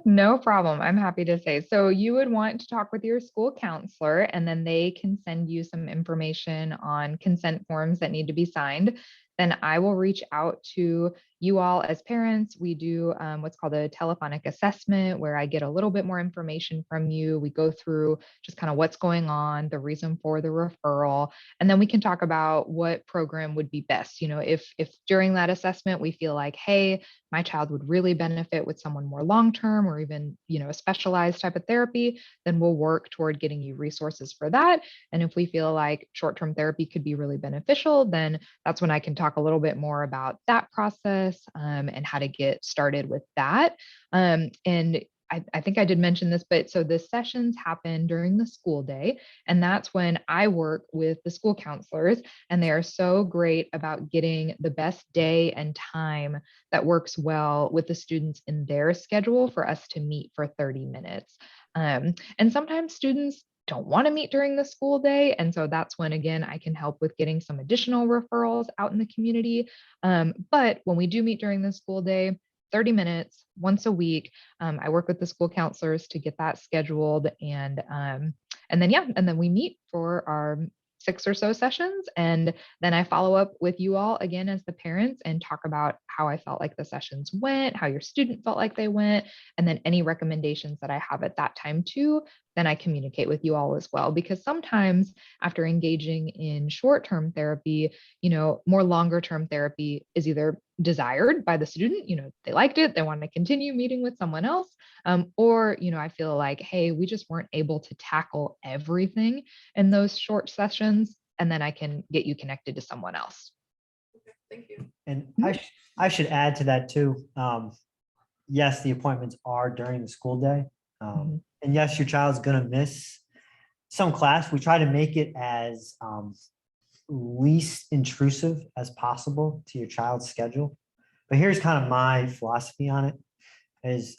No problem. I'm happy to say. So you would want to talk with your school counselor, and then they can send you some information on consent forms that need to be signed. Then I will reach out to you all as parents. We do what's called a telephonic assessment, where I get a little bit more information from you. We go through just kind of what's going on, the reason for the referral, and then we can talk about what program would be best. If during that assessment we feel like, hey, my child would really benefit with someone more long-term, or even, a specialized type of therapy, then we'll work toward getting you resources for that. And if we feel like short-term therapy could be really beneficial, then that's when I can talk a little bit more about that process and how to get started with that. And I think I did mention this, but so the sessions happen during the school day, and that's when I work with the school counselors, and they are so great about getting the best day and time that works well with the students in their schedule for us to meet for 30 minutes. And sometimes students don't want to meet during the school day. And so that's when, again, I can help with getting some additional referrals out in the community. But when we do meet during the school day, 30 minutes once a week, I work with the school counselors to get that scheduled. And then we meet for our 6 or so sessions. And then I follow up with you all again as the parents and talk about how I felt like the sessions went, how your student felt like they went, and then any recommendations that I have at that time too, then I communicate with you all as well. Because sometimes after engaging in short-term therapy, more longer-term therapy is either desired by the student, they liked it, they want to continue meeting with someone else, or, I feel like, hey, we just weren't able to tackle everything in those short sessions, and then I can get you connected to someone else. Okay, thank you. And I should add to that too. Yes, the appointments are during the school day. And yes, your child's going to miss some class. We try to make it as least intrusive as possible to your child's schedule. But here's kind of my philosophy on it is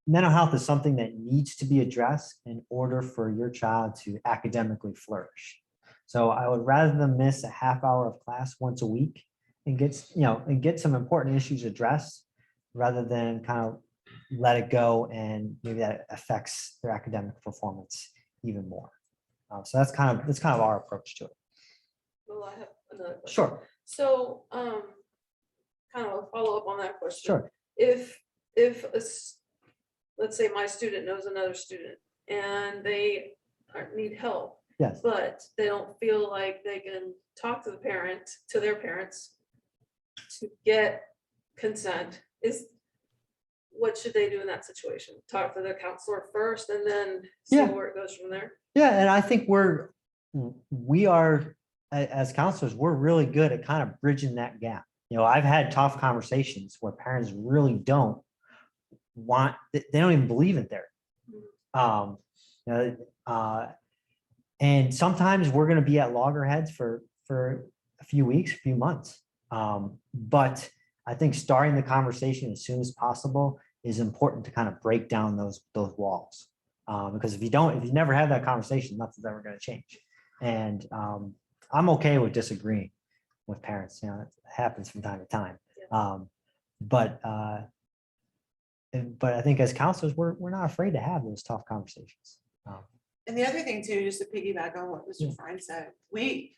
mental health is something that needs to be addressed in order for your child to academically flourish. So I would rather them miss a half hour of class once a week and get some important issues addressed rather than kind of let it go and maybe that affects their academic performance even more. So that's kind of our approach to it. Well, I have another question. Sure, So, kind of a follow-up on that question. sure. If let's say my student knows another student and they need help, Yes. but they don't feel like they can talk to their parents to get consent, what should they do in that situation? Talk to their counselor first and then see Yeah. where it goes from there? Yeah, and I think we are as counselors, we're really good at kind of bridging that gap. I've had tough conversations where parents really don't they don't even believe in therapy. And sometimes we're going to be at loggerheads for a few weeks, a few months. But I think starting the conversation as soon as possible is important to kind of break down those walls. Because if you never have that conversation, nothing's ever going to change. And I'm okay with disagreeing with parents, it happens from time to time. But I think as counselors, we're not afraid to have those tough conversations. And the other thing too, just to piggyback on what Mr. Fine said, the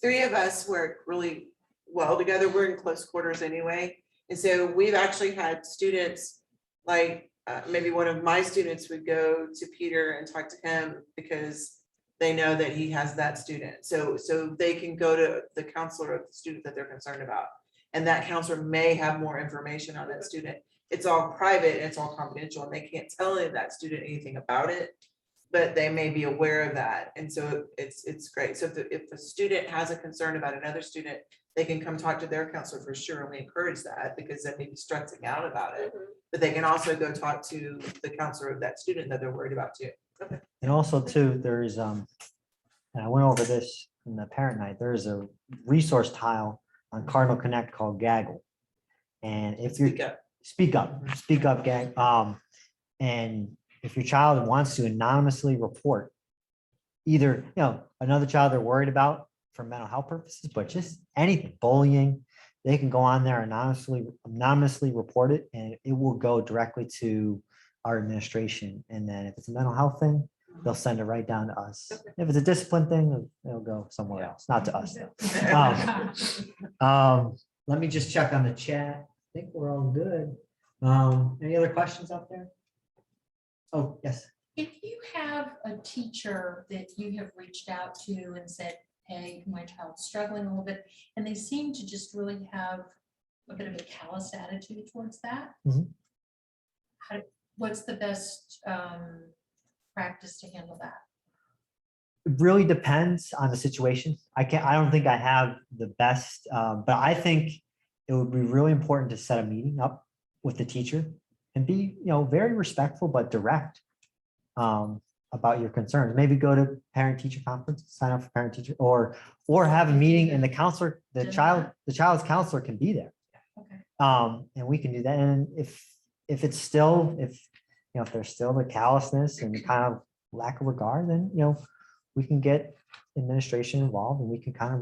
three of us work really well together. We're in close quarters anyway. And so we've actually had students, like maybe one of my students would go to Peter and talk to him because they know that he has that student. So they can go to the counselor of the student that they're concerned about. And that counselor may have more information on that student. It's all private and it's all confidential, and they can't tell that student anything about it, but they may be aware of that. And so it's great. So if the student has a concern about another student, they can come talk to their counselor for sure. And we encourage that because they may be stressing out about it, but they can also go talk to the counselor of that student that they're worried about too. Okay. And also too, there's, and I went over this in the parent night, there's a resource tile on Cardinal Connect called Gaggle. And if you're, speak up, gang. And if your child wants to anonymously report either, another child they're worried about for mental health purposes, but just anything, bullying, they can go on there and anonymously report it, and it will go directly to our administration. And then if it's a mental health thing, they'll send it right down to us. If it's a discipline thing, it'll go somewhere else, not to us. Let me just check on the chat. I think we're all good. Any other questions out there? Oh, yes. If you have a teacher that you have reached out to and said, hey, my child's struggling a little bit, and they seem to just really have a bit of a callous attitude towards that, what's the best practice to handle that? It really depends on the situation. I don't think I have the best, but I think it would be really important to set a meeting up with the teacher and be, very respectful but direct about your concerns. Maybe go to parent-teacher conference, sign up for parent-teacher, or have a meeting, and the child's counselor can be there. Okay. And we can do that. And if there's still the callousness and the kind of lack of regard, then we can get administration involved, and we can kind of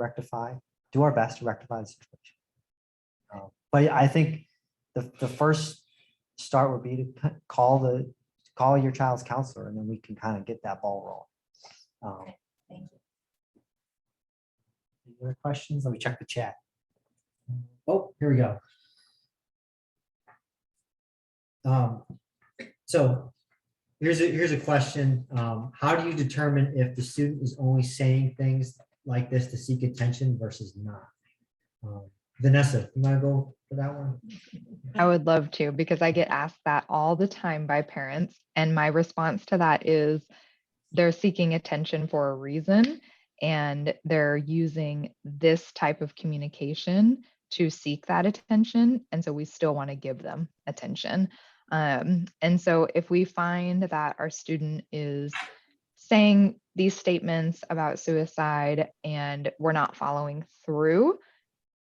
do our best to rectify the situation. But I think the first start would be to call your child's counselor, and then we can kind of get that ball rolling. Thank you. Any other questions? Let me check the chat. Oh, here we go. So here's a question. How do you determine if the student is only saying things like this to seek attention versus not? Vanessa, you want to go for that one? I would love to, because I get asked that all the time by parents. And my response to that is they're seeking attention for a reason, and they're using this type of communication to seek that attention. And so we still want to give them attention. And so if we find that our student is saying these statements about suicide and we're not following through,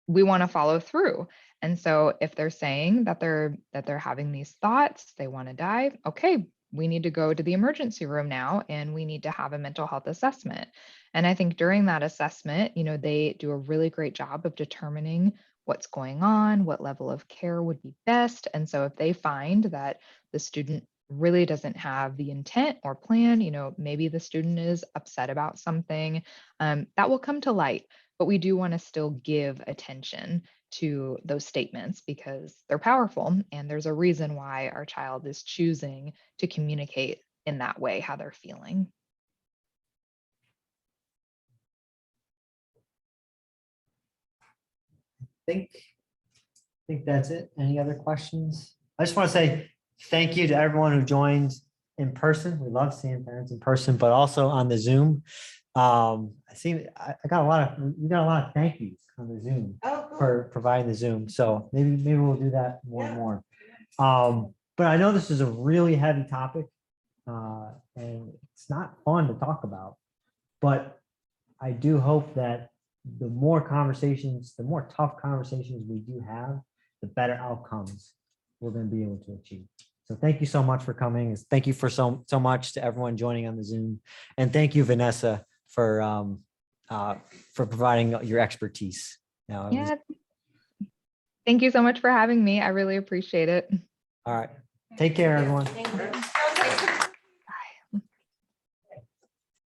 we want to follow through. And so if they're saying that they're having these thoughts, they want to die, okay, we need to go to the emergency room now, and we need to have a mental health assessment. And I think during that assessment, they do a really great job of determining what's going on, what level of care would be best. And so if they find that the student really doesn't have the intent or plan, maybe the student is upset about something, that will come to light. But we do want to still give attention to those statements because they're powerful, and there's a reason why our child is choosing to communicate in that way, how they're feeling. I think that's it. Any other questions? I just want to say thank you to everyone who joined in person. We love seeing parents in person, but also on the Zoom. We got a lot of thank yous on the Zoom for providing the Zoom. So maybe we'll do that more and more. But I know this is a really heavy topic, and it's not fun to talk about, but I do hope that the more tough conversations we do have, the better outcomes we're going to be able to achieve. So thank you so much for coming. Thank you for so much to everyone joining on the Zoom. And thank you, Vanessa, for providing your expertise. No, it was- Yeah. Thank you so much for having me. I really appreciate it. all right. Take care, everyone. Thank you.